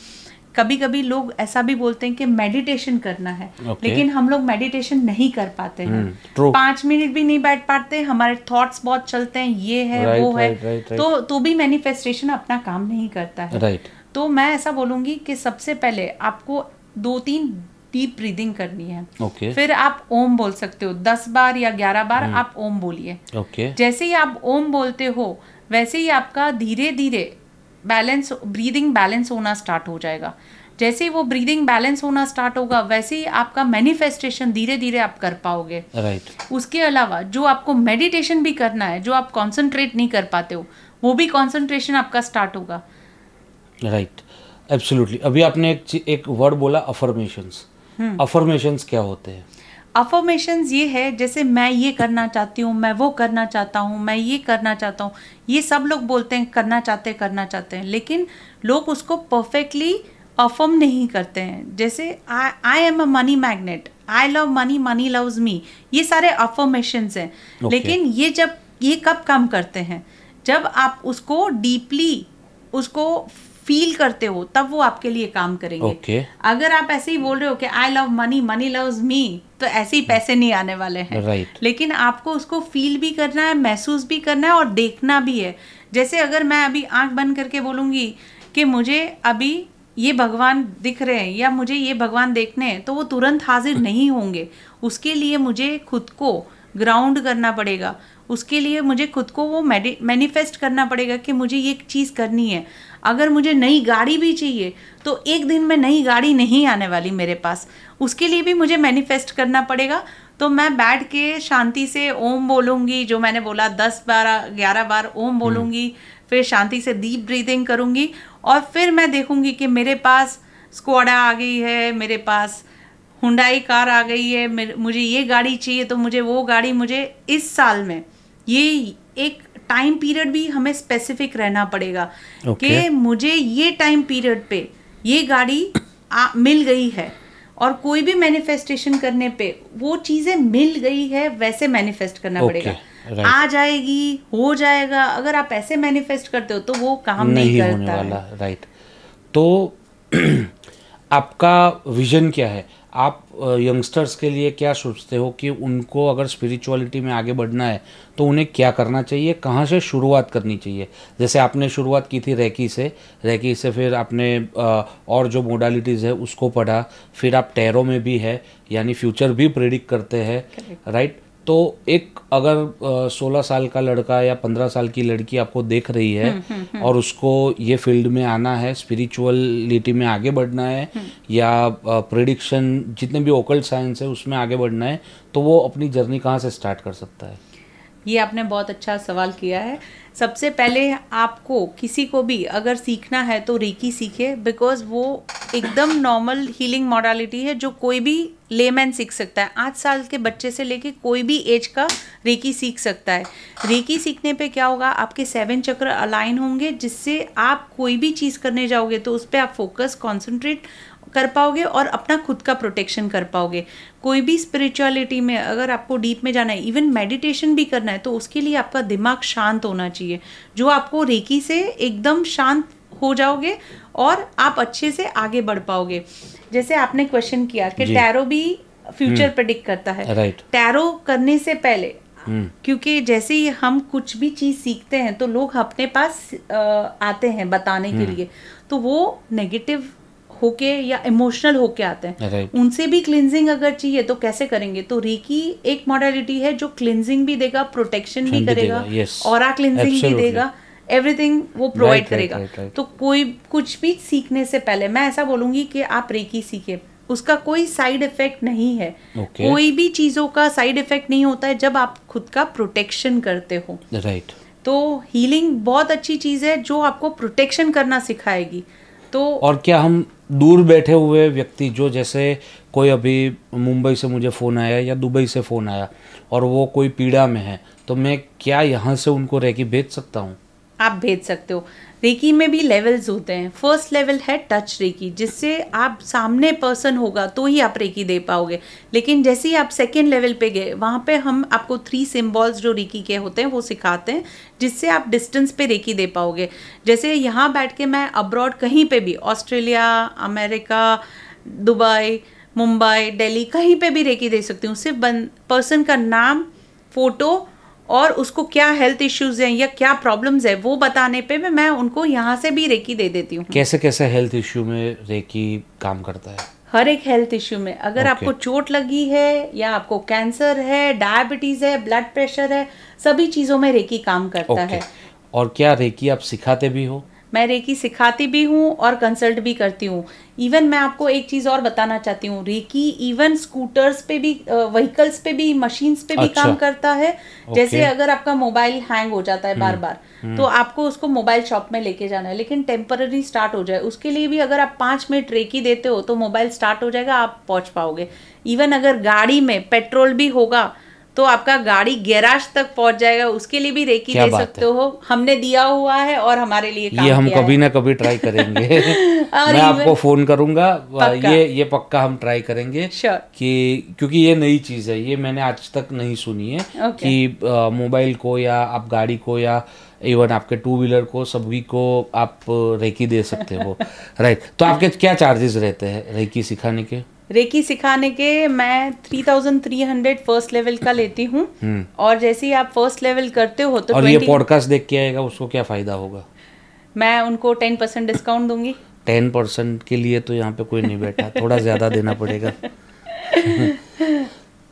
कभी कभी लोग ऐसा भी बोलते हैं कि मेडिटेशन करना है, Okay. लेकिन हम लोग मेडिटेशन नहीं कर पाते हैं। true. 5 मिनट भी नहीं बैठ पाते, हमारे थॉट्स बहुत चलते हैं, ये है Right, वो right, है, right, right. तो भी मैनिफेस्टेशन अपना काम नहीं करता है। राइट तो मैं ऐसा बोलूंगी कि सबसे पहले आपको 2-3 डीप ब्रीदिंग करनी है। ओके फिर आप ओम बोल सकते हो 10 बार या 11 बार आप ओम बोलिए। ओके जैसे ही आप ओम बोलते हो वैसे ही आपका धीरे धीरे ब्रीदिंग बैलेंस होना स्टार्ट हो जाएगा। जैसे ही वो ब्रीदिंग बैलेंस होना स्टार्ट होगा वैसे ही आपका मैनिफेस्टेशन धीरे धीरे आप कर पाओगे। राइट उसके अलावा जो आपको मेडिटेशन भी करना है, जो आप कंसंट्रेट नहीं कर पाते हो, वो भी कंसंट्रेशन आपका स्टार्ट होगा। Right absolutely. अभी आपने एक वर्ड बोला अफर्मेशंस। अफर्मेशंस क्या होते हैं? अफर्मेशंस ये है जैसे मैं ये करना चाहती हूँ, मैं वो करना चाहता हूँ, मैं ये करना चाहता हूँ, ये सब लोग बोलते हैं करना चाहते हैं, लेकिन लोग उसको परफेक्टली अफर्म नहीं करते हैं। जैसे I am a money magnet, I love money, money loves me, ये सारे अफर्मेशंस हैं। Okay. लेकिन ये कब काम करते हैं? जब आप उसको डीपली उसको फील करते हो तब वो आपके लिए काम करेंगे। Okay. अगर आप ऐसे ही बोल रहे हो कि I love money, money loves me, तो ऐसे ही पैसे नहीं आने वाले हैं। Right. लेकिन आपको उसको फील भी करना है, महसूस भी करना है और देखना भी है। जैसे अगर मैं अभी आंख बंद करके बोलूंगी कि मुझे अभी ये भगवान दिख रहे हैं या मुझे ये भगवान देखने हैं, तो वो तुरंत हाजिर नहीं होंगे। उसके लिए मुझे खुद को ग्राउंड करना पड़ेगा, उसके लिए मुझे खुद को वो मैनिफेस्ट करना पड़ेगा कि मुझे ये चीज़ करनी है। अगर मुझे नई गाड़ी भी चाहिए तो एक दिन में नई गाड़ी नहीं आने वाली मेरे पास, उसके लिए भी मुझे मैनिफेस्ट करना पड़ेगा। तो मैं बैठ के शांति से ओम बोलूँगी, जो मैंने बोला 10-11 बार ओम बोलूँगी, फिर शांति से डीप ब्रीदिंग करूँगी और फिर मैं देखूँगी कि मेरे पास स्कोडा आ गई है, मेरे पास हुंडई कार आ गई है, मुझे ये गाड़ी चाहिए तो मुझे वो गाड़ी, मुझे इस साल में ये एक टाइम पीरियड भी हमें स्पेसिफिक रहना पड़ेगा कि मुझे ये टाइम पीरियड पे ये गाड़ी मिल गई है। और कोई भी मैनिफेस्टेशन करने पे वो चीज़ें मिल गई है वैसे मैनिफेस्ट करना पड़ेगा। right. आ जाएगी, हो जाएगा, अगर आप ऐसे मैनिफेस्ट करते हो तो वो काम नहीं करता होने वाला। राइट तो आपका विजन क्या है? आप यंगस्टर्स के लिए क्या सोचते हो कि उनको अगर स्पिरिचुअलिटी में आगे बढ़ना है तो उन्हें क्या करना चाहिए, कहाँ से शुरुआत करनी चाहिए? जैसे आपने शुरुआत की थी रेकी से फिर आपने और जो मोडालिटीज़ है उसको पढ़ा, फिर आप टैरो में भी है यानी फ्यूचर भी प्रेडिक्ट करते हैं, राइट? तो एक अगर 16 साल का लड़का या 15 साल की लड़की आपको देख रही है और उसको ये फील्ड में आना है, स्पिरिचुअलिटी में आगे बढ़ना है या प्रेडिक्शन जितने भी ओकल्ट साइंस है उसमें आगे बढ़ना है, तो वो अपनी जर्नी कहाँ से स्टार्ट कर सकता है? ये आपने बहुत अच्छा सवाल किया है। सबसे पहले आपको किसी को भी अगर सीखना है तो रेकी सीखे, बिकॉज वो एकदम नॉर्मल हीलिंग मॉडलिटी है जो कोई भी लेमैन सीख सकता है। 8 साल के बच्चे से लेके कोई भी एज का रेकी सीख सकता है। रेकी सीखने पे क्या होगा, आपके 7 चक्र अलाइन होंगे, जिससे आप कोई भी चीज़ करने जाओगे तो उस पर आप फोकस कॉन्सेंट्रेट कर पाओगे और अपना खुद का प्रोटेक्शन कर पाओगे। कोई भी स्पिरिचुअलिटी में अगर आपको डीप में जाना है, इवन मेडिटेशन भी करना है, तो उसके लिए आपका दिमाग शांत होना चाहिए, जो आपको रेकी से एकदम शांत हो जाओगे और आप अच्छे से आगे बढ़ पाओगे। जैसे आपने क्वेश्चन किया कि टैरो भी फ्यूचर प्रेडिक्ट करता है। राइट। टैरो करने से पहले क्योंकि जैसे ही हम कुछ भी चीज़ सीखते हैं तो लोग अपने पास आते हैं बताने के लिए, तो वो नेगेटिव होके या इमोशनल होके आते हैं। right. उनसे भी क्लिनजिंग अगर चाहिए तो कैसे करेंगे? तो रेकी एक मॉडलिटी है जो क्लिनजिंग भी देगा, प्रोटेक्शन भी करेगा, ऑरा क्लिनजिंग भी देगा, एवरीथिंग वो प्रोवाइड करेगा। तो कोई कुछ भी सीखने से पहले मैं ऐसा बोलूंगी कि आप रेकी सीखे, उसका कोई साइड इफेक्ट नहीं है। कोई भी चीजों का साइड इफेक्ट नहीं होता है जब आप खुद का प्रोटेक्शन करते हो। राइट। तो हीलिंग बहुत अच्छी चीज है जो आपको प्रोटेक्शन करना सिखाएगी। तो और क्या हम दूर बैठे हुए व्यक्ति, जो जैसे कोई अभी मुंबई से मुझे फ़ोन आया या दुबई से फ़ोन आया और वो कोई पीड़ा में है, तो मैं क्या यहाँ से उनको रेकी भेज सकता हूँ? आप भेज सकते हो। रेकी में भी लेवल्स होते हैं। फर्स्ट लेवल है टच रेकी, जिससे आप सामने पर्सन होगा तो ही आप रेकी दे पाओगे। लेकिन जैसे ही आप सेकेंड लेवल पे गए, वहाँ पे हम आपको 3 सिम्बॉल्स जो रेकी के होते हैं वो सिखाते हैं, जिससे आप डिस्टेंस पे रेकी दे पाओगे। जैसे यहाँ बैठ के मैं अब्रॉड कहीं पे भी, Australia, America, Dubai, Mumbai, Delhi, कहीं पे भी रेकी दे सकती हूँ। सिर्फ पर्सन का नाम, फोटो और उसको क्या हेल्थ इश्यूज हैं या क्या प्रॉब्लम्स है वो बताने पे मैं उनको यहाँ से भी रेकी दे देती हूँ। कैसे कैसे हेल्थ इश्यू में रेकी काम करता है? हर एक हेल्थ इश्यू में, अगर आपको चोट लगी है या आपको कैंसर है, डायबिटीज है, ब्लड प्रेशर है, सभी चीज़ों में रेकी काम करता है। और क्या रेकी आप सिखाते भी हो? मैं रेकी सिखाती भी हूँ और कंसल्ट भी करती हूँ। इवन मैं आपको एक चीज़ और बताना चाहती हूँ, रेकी इवन स्कूटर्स पे भी, व्हीकल्स पे भी, मशीन्स पे भी काम करता है। जैसे अगर आपका मोबाइल हैंग हो जाता है बार बार, तो आपको उसको मोबाइल शॉप में लेके जाना है, लेकिन टेम्पररी स्टार्ट हो जाए, उसके लिए भी अगर आप 5 मिनट रेकी देते हो तो मोबाइल स्टार्ट हो जाएगा, आप पहुँच पाओगे। इवन अगर गाड़ी में पेट्रोल भी होगा तो आपका गाड़ी गैराज तक पहुंच जाएगा, उसके लिए भी रेकी दे सकते हो। हमने दिया हुआ है और हमारे लिए काम ये हम किया कभी ना कभी ट्राई करेंगे। मैं आपको फोन करूंगा, ये पक्का हम ट्राई करेंगे कि, क्योंकि ये नई चीज है, ये मैंने आज तक नहीं सुनी है कि मोबाइल को या आप गाड़ी को या इवन आपके 2 व्हीलर को, सभी को आप रेकी दे सकते हो। राइट। तो आपके क्या चार्जेस रहते हैं रेकी सिखाने के? रेकी सिखाने के मैं 3300 फर्स्ट लेवल का लेती हूँ। और जैसे ही आप फर्स्ट लेवल करते हो तो और ये पॉडकास्ट देख के आएगा उसको क्या फायदा होगा? मैं उनको 10% डिस्काउंट दूंगी। 10% के लिए तो यहाँ पे कोई नहीं बैठा, थोड़ा ज़्यादा देना पड़ेगा।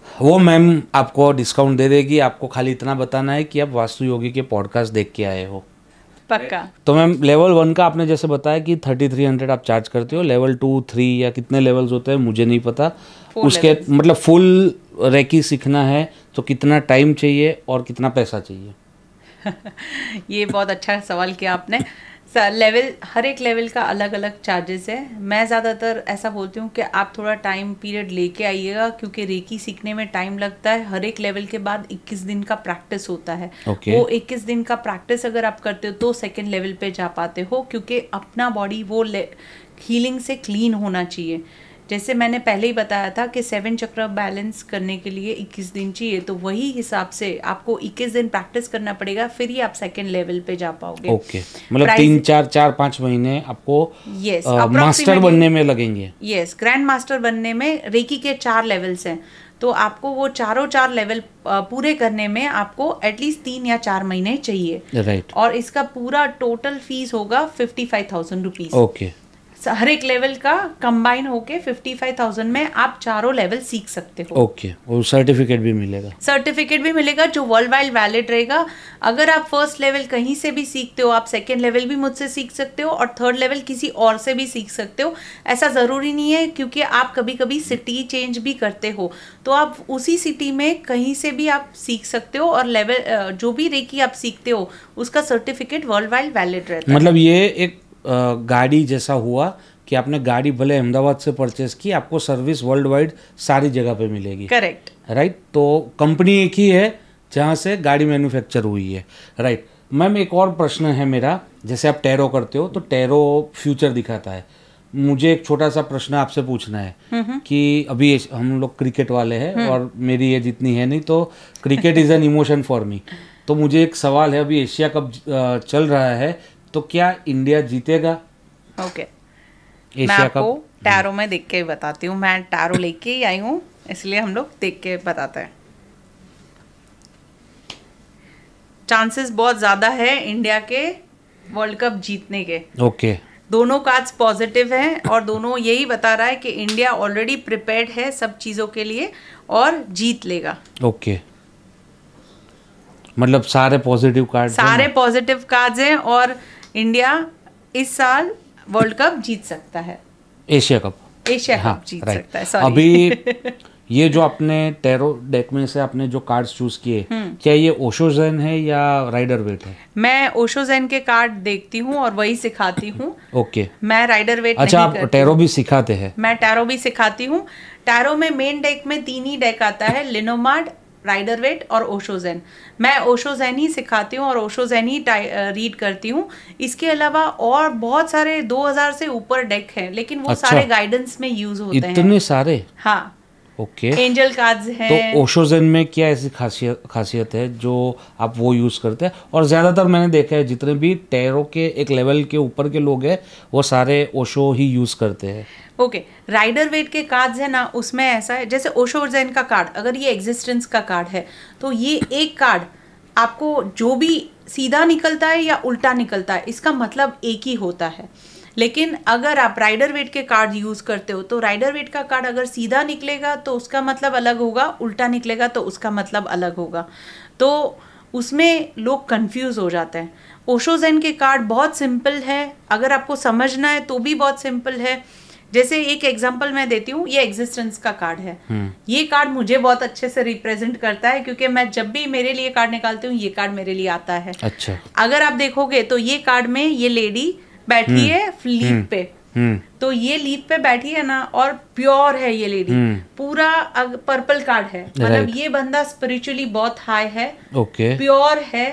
वो मैम आपको डिस्काउंट दे देगी, आपको खाली इतना बताना है कि आप वास्तु योगी के पॉडकास्ट देख के आए हो। पक्का। तो मैम लेवल 1 का आपने जैसे बताया कि 3300 आप चार्ज करते हो, लेवल 2, 3 या कितने लेवल्स होते हैं मुझे नहीं पता। उसके मतलब फुल रेकी सीखना है तो कितना टाइम चाहिए और कितना पैसा चाहिए? ये बहुत अच्छा सवाल किया आपने। लेवल, हर एक लेवल का अलग अलग चार्जेस है। मैं ज़्यादातर ऐसा बोलती हूँ कि आप थोड़ा टाइम पीरियड लेके आइएगा, क्योंकि रेकी सीखने में टाइम लगता है। हर एक लेवल के बाद 21 दिन का प्रैक्टिस होता है। वो 21 दिन का प्रैक्टिस अगर आप करते हो तो सेकेंड लेवल पे जा पाते हो, क्योंकि अपना बॉडी वो हीलिंग से क्लीन होना चाहिए। जैसे मैंने पहले ही बताया था कि 7 चक्र बैलेंस करने के लिए 21 दिन चाहिए, तो वही हिसाब से आपको 21 दिन प्रैक्टिस करना पड़ेगा, फिर ही आप सेकंड लेवल पे जा पाओगे। मतलब 3-4-5 महीने आपको मास्टर बनने में लगेंगे। ग्रैंड मास्टर बनने में रेकी के 4 लेवल्स हैं, तो आपको वो 4 लेवल पूरे करने में आपको एटलीस्ट 3 या 4 महीने चाहिए। राइट। और इसका पूरा टोटल फीस होगा 55,000 रुपीज। हर एक लेवल का कंबाइन होके 55,000 में आप 4 लेवल सीख सकते हो। और सर्टिफिकेट भी मिलेगा? सर्टिफिकेट भी मिलेगा जो वर्ल्ड वाइड वैलिड रहेगा। अगर आप फर्स्ट लेवल कहीं से भी सीखते हो, आप सेकेंड लेवल भी मुझसे सीख सकते हो और थर्ड लेवल किसी और से भी सीख सकते हो। ऐसा ज़रूरी नहीं है, क्योंकि आप कभी कभी सिटी चेंज भी करते हो, तो आप उसी सिटी में कहीं से भी आप सीख सकते हो। और लेवल जो भी रेकी आप सीखते हो उसका सर्टिफिकेट वर्ल्ड वाइड वैलिड रहता है। मतलब ये एक गाड़ी जैसा हुआ कि आपने गाड़ी भले अहमदाबाद से परचेस की, आपको सर्विस वर्ल्ड वाइड सारी जगह पे मिलेगी। करेक्ट। राइट। तो कंपनी एक ही है जहाँ से गाड़ी मैन्युफैक्चर हुई है। राइट। मैम एक और प्रश्न है मेरा, जैसे आप टैरो करते हो तो टैरो फ्यूचर दिखाता है, मुझे एक छोटा सा प्रश्न आपसे पूछना है कि अभी हम लोग क्रिकेट वाले हैं और मेरी एज इतनी है नहीं, तो cricket is an emotion for me. तो मुझे एक सवाल है, अभी एशिया कप चल रहा है, तो क्या इंडिया जीतेगा? मैं आपको टैरो में देख के बताती हूँ। मैं टैरो लेके ही आई हूँ, इसलिए हम लोग देख के बताते हैं। चांसेस बहुत ज़्यादा है इंडिया के वर्ल्ड कप जीतने के। दोनों कार्ड्स पॉजिटिव हैं और दोनों यही बता रहा है कि इंडिया ऑलरेडी प्रिपेयर्ड है सब चीज़ों के लिए और जीत लेगा। मतलब सारे पॉजिटिव कार्ड्स हैं और इंडिया इस साल वर्ल्ड कप जीत सकता है। एशिया कप जीत सकता है। सॉरी। अभी ये जो आपने टैरो डेक में से आपने जो कार्ड्स चूज किए, क्या ये ओशोजैन है या राइडर वेट है? मैं ओशोजैन के कार्ड देखती हूँ और वही सिखाती हूँ। मैं राइडर वेट अच्छा, आप टैरो भी सिखाते हैं? मैं टैरो भी सिखाती हूँ। टैरो में मेन डेक में 3 ही डेक आता है, लिनोमार्ड, राइडर वेट और ओशो ज़ेन। मैं ओशो ज़ेन ही सिखाती हूँ और ओशो ज़ेन ही रीड करती हूँ। इसके अलावा और बहुत सारे 2000 से ऊपर डेक हैं, लेकिन वो सारे गाइडेंस में यूज होते हैं। इतने सारे? हाँ, ओके। एंजल कार्ड्स हैं। तो ओशो ज़ेन में क्या ऐसी खासियत है जो आप वो यूज़ करते हैं? और ज़्यादातर मैंने देखा है जितने भी टैरो के एक लेवल के ऊपर के लोग हैं वो सारे ओशो ही यूज़ करते हैं। ओके, राइडर वेट के कार्ड्स है ना, उसमें ऐसा है जैसे ओशो ज़ेन का कार्ड, अगर ये एग्जिस्टेंस का कार्ड है तो ये एक कार्ड आपको जो भी सीधा निकलता है या उल्टा निकलता है इसका मतलब एक ही होता है। लेकिन अगर आप राइडर वेट के कार्ड यूज़ करते हो तो राइडर वेट का कार्ड अगर सीधा निकलेगा तो उसका मतलब अलग होगा, उल्टा निकलेगा तो उसका मतलब अलग होगा। तो उसमें लोग कंफ्यूज हो जाते हैं। ओशो ज़ेन के कार्ड बहुत सिंपल है, अगर आपको समझना है तो भी बहुत सिंपल है। जैसे एक एग्जांपल मैं देती हूँ, ये एग्जिस्टेंस का कार्ड है। ये कार्ड मुझे बहुत अच्छे से रिप्रेजेंट करता है क्योंकि मैं जब भी मेरे लिए कार्ड निकालती हूँ ये कार्ड मेरे लिए आता है। अच्छा। अगर आप देखोगे तो ये कार्ड में ये लेडी बैठी है लीफ पे, तो ये लीफ पे बैठी है ना, और प्योर है ये लेडी, पूरा पर्पल कार्ड है, मतलब ये बंदा स्पिरिचुअली बहुत हाई है, प्योर है,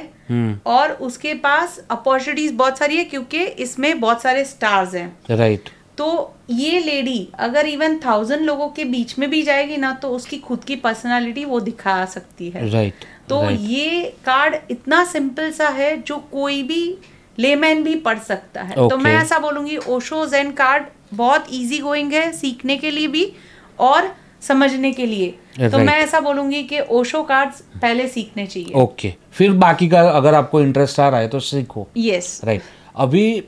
और उसके पास अपॉर्चुनिटीज बहुत सारी है क्योंकि इसमें बहुत सारे स्टार्स हैं। राइट। तो ये लेडी अगर इवन 1000 लोगों के बीच में भी जाएगी ना तो उसकी खुद की पर्सनालिटी वो दिखा सकती है। राइट। तो ये कार्ड इतना सिंपल सा है जो कोई भी लेमैन भी पढ़ सकता है। तो मैं ऐसा बोलूंगी ओशो ज़ेन कार्ड बहुत इजी गोइंग है सीखने के लिए भी और समझने के लिए। तो मैं ऐसा बोलूंगी कि ओशो कार्ड्स पहले सीखने चाहिए। ओके, फिर बाकी का अगर आपको इंटरेस्ट आ रहा है तो सीखो। Yes, right. अभी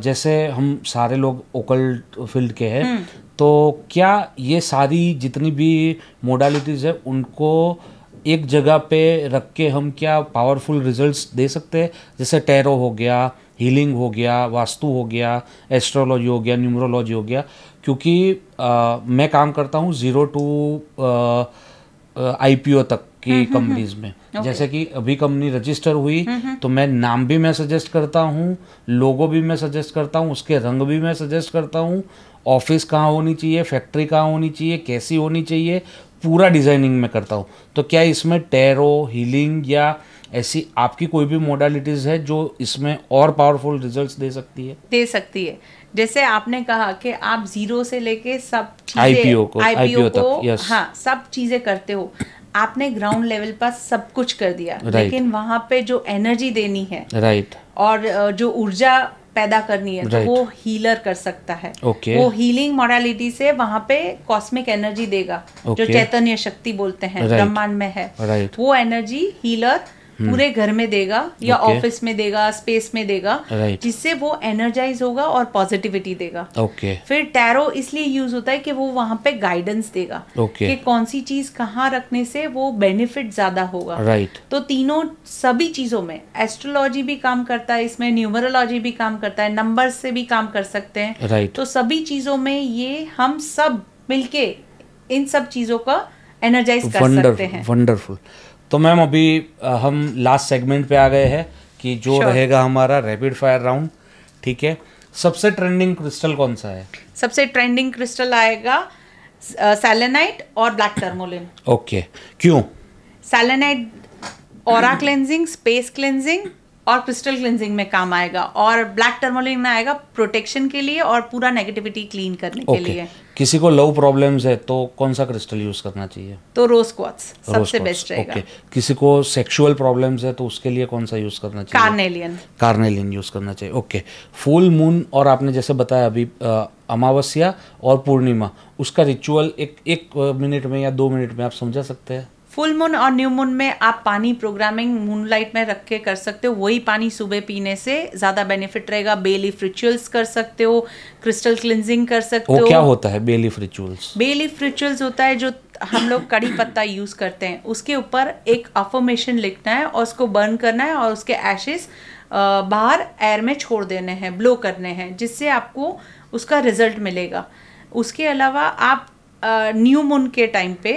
जैसे हम सारे लोग ओकल्ट फील्ड के हैं, तो क्या ये सारी जितनी भी मोडालिटीज है उनको एक जगह पे रख के हम क्या पावरफुल रिजल्ट्स दे सकते हैं? जैसे टैरो हो गया, हीलिंग हो गया, वास्तु हो गया, एस्ट्रोलॉजी हो गया, न्यूमरोलॉजी हो गया। क्योंकि मैं काम करता हूँ 0 to IPO तक की कंपनीज में। जैसे कि अभी कंपनी रजिस्टर हुई तो मैं नाम भी मैं सजेस्ट करता हूँ, लोगो भी मैं सजेस्ट करता हूँ, उसके रंग भी मैं सजेस्ट करता हूँ, ऑफिस कहाँ होनी चाहिए, फैक्ट्री कहाँ होनी चाहिए, कैसी होनी चाहिए, पूरा डिजाइनिंग में करता हूँ। तो क्या इसमें टैरो, हीलिंग या ऐसी आपकी कोई भी मोडालिटीज है जो इसमें और पावरफुल रिजल्ट्स दे सकती है? दे सकती है। जैसे आपने कहा कि आप 0 से लेके सब IPO तक, यस, हाँ, सब चीजें करते हो। आपने ग्राउंड लेवल पर सब कुछ कर दिया, लेकिन वहां पे जो एनर्जी देनी है, राइट, और जो ऊर्जा पैदा करनी है, तो वो हीलर कर सकता है। वो हीलिंग मॉडलिटी से वहां पे कॉस्मिक एनर्जी देगा, जो चैतन्य शक्ति बोलते हैं, ब्रह्मांड में है। वो एनर्जी हीलर पूरे घर में देगा या ऑफिस में देगा, स्पेस में देगा, जिससे वो एनर्जाइज होगा और पॉजिटिविटी देगा। फिर टैरो इसलिए यूज होता है कि वो वहां पे गाइडेंस देगा कि कौन सी चीज कहाँ रखने से वो बेनिफिट ज्यादा होगा। तो तीनों सभी चीजों में एस्ट्रोलॉजी भी काम करता है, इसमें न्यूमरोलॉजी भी काम करता है, नंबर्स से भी काम कर सकते हैं। तो सभी चीजों में ये हम सब मिलके इन सब चीजों का एनर्जाइज कर सकते हैं। वंडरफुल। तो मैम अभी हम लास्ट सेगमेंट पे आ गए हैं कि जो रहेगा हमारा रैपिड फायर राउंड। ठीक है, सबसे ट्रेंडिंग क्रिस्टल कौन सा है? सबसे ट्रेंडिंग क्रिस्टल आएगा सेलेनाइट और ब्लैक टर्मोलिन। ओके, क्यों? Selenite aura cleansing, space cleansing और क्रिस्टल क्लेंजिंग में काम आएगा, और ब्लैक टर्मोलिन में आएगा प्रोटेक्शन के लिए और पूरा नेगेटिविटी क्लीन करने के लिए। किसी को लव प्रॉब्लम्स है तो कौन सा क्रिस्टल यूज करना चाहिए? तो रोज क्वार्ट्ज सबसे बेस्ट रहेगा। किसी को सेक्सुअल प्रॉब्लम्स है तो उसके लिए कौन सा यूज करना चाहिए? कार्नेलियन यूज करना चाहिए। ओके, फुल मून और आपने जैसे बताया अभी अमावस्या और पूर्णिमा, उसका रिचुअल एक मिनट में या 2 मिनट में आप समझा सकते हैं? फुल मून और न्यू मून में आप पानी प्रोग्रामिंग मूनलाइट में रख के कर सकते हो, वही पानी सुबह पीने से ज्यादा बेनिफिट रहेगा। बे लीफ रिचुअल्स कर सकते हो, क्रिस्टल क्लिंजिंग कर सकते हो। वो क्या होता है bay leaf rituals? Bay leaf rituals होता है जो हम लोग कड़ी पत्ता यूज करते हैं, उसके ऊपर एक अफर्मेशन लिखना है और उसको बर्न करना है और उसके एशेस बाहर एयर में छोड़ देने हैं, ब्लो करने हैं, जिससे आपको उसका रिजल्ट मिलेगा। उसके अलावा आप न्यू मून के टाइम पे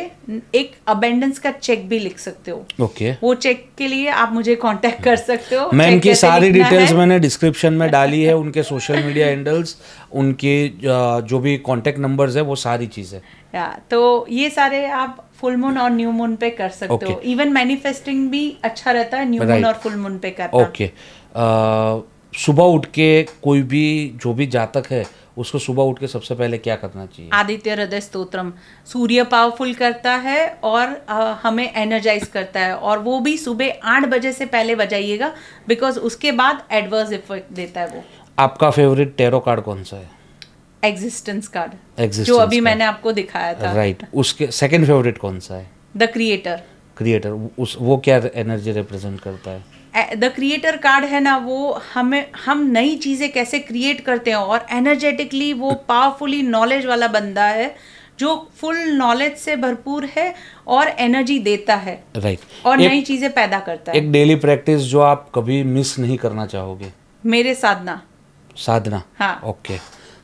एक अबेंडेंस का चेक भी लिख सकते हो। वो चेक के लिए आप मुझे कांटेक्ट कर सकते हो। मैं इनकी सारी डिटेल्स मैंने डिस्क्रिप्शन में डाली है, उनके सोशल मीडिया हैंडल्स, उनके जो भी कांटेक्ट नंबर्स है, वो सारी चीजें। या तो ये सारे आप फुल मून और न्यू मून पे कर सकते हो। इवन मैनिफेस्टिंग भी अच्छा रहता है न्यू मून और फुल मून पे करना। ओके, सुबह उठ के कोई भी जो भी जातक है उसको सुबह उठ के सबसे पहले क्या करना चाहिए? आदित्य हृदय स्तोत्रम। सूर्य पावरफुल करता है और हमें एनर्जाइज करता है, और वो भी सुबह 8 बजे से पहले बजाइएगा, बिकॉज उसके बाद एडवर्स इफेक्ट देता है वो। आपका फेवरेट टैरो कार्ड कौन सा है? एग्जिस्टेंस कार्ड, जो अभी मैंने आपको दिखाया था। राइट, उसके सेकंड फेवरेट कौन सा है? The creator. क्रिएटर, वो क्या एनर्जी रिप्रेजेंट करता है? द क्रिएटर कार्ड है ना, वो हम नई चीज़ें कैसे क्रिएट करते हैं, और एनर्जेटिकली वो पावरफुली नॉलेज वाला बंदा है जो फुल नॉलेज से भरपूर है और एनर्जी देता है। राइट, और नई चीज़ें पैदा करता है। एक डेली प्रैक्टिस जो आप कभी मिस नहीं करना चाहोगे? मेरे साधना। साधना, हाँ। ओके,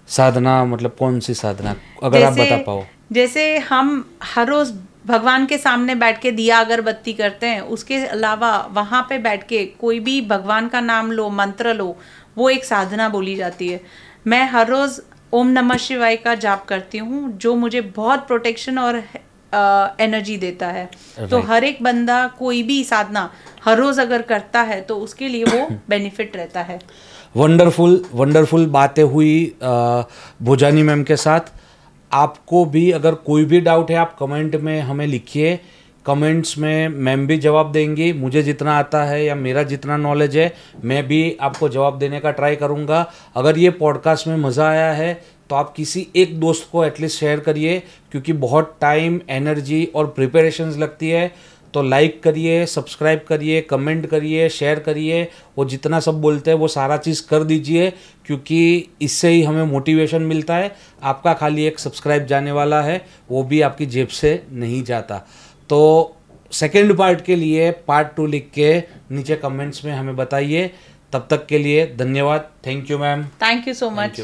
साधना मतलब कौन सी साधना, अगर आप बता पाओ? जैसे हम हर रोज भगवान के सामने बैठ के दिया अगरबत्ती करते हैं, उसके अलावा वहाँ पे बैठ के कोई भी भगवान का नाम लो, मंत्र लो, वो एक साधना बोली जाती है। मैं हर रोज़ ओम नमः शिवाय का जाप करती हूँ, जो मुझे बहुत प्रोटेक्शन और एनर्जी देता है। तो हर एक बंदा कोई भी साधना हर रोज़ अगर करता है तो उसके लिए वो बेनिफिट रहता है। वंडरफुल बातें हुई भोजानी मैम के साथ। आपको भी अगर कोई भी डाउट है आप कमेंट में हमें लिखिए, कमेंट्स में मैम भी जवाब देंगी। मुझे जितना आता है या मेरा जितना नॉलेज है मैं भी आपको जवाब देने का ट्राई करूँगा। अगर ये पॉडकास्ट में मज़ा आया है तो आप किसी एक दोस्त को एटलीस्ट शेयर करिए, क्योंकि बहुत टाइम, एनर्जी और प्रिपरेशंस लगती है। तो लाइक करिए, सब्सक्राइब करिए, कमेंट करिए, शेयर करिए, वो जितना सब बोलते हैं वो सारा चीज़ कर दीजिए, क्योंकि इससे ही हमें मोटिवेशन मिलता है। आपका खाली एक सब्सक्राइब जाने वाला है, वो भी आपकी जेब से नहीं जाता। तो सेकंड पार्ट के लिए पार्ट 2 लिख के नीचे कमेंट्स में हमें बताइए। तब तक के लिए धन्यवाद। Thank you ma'am. Thank you so much.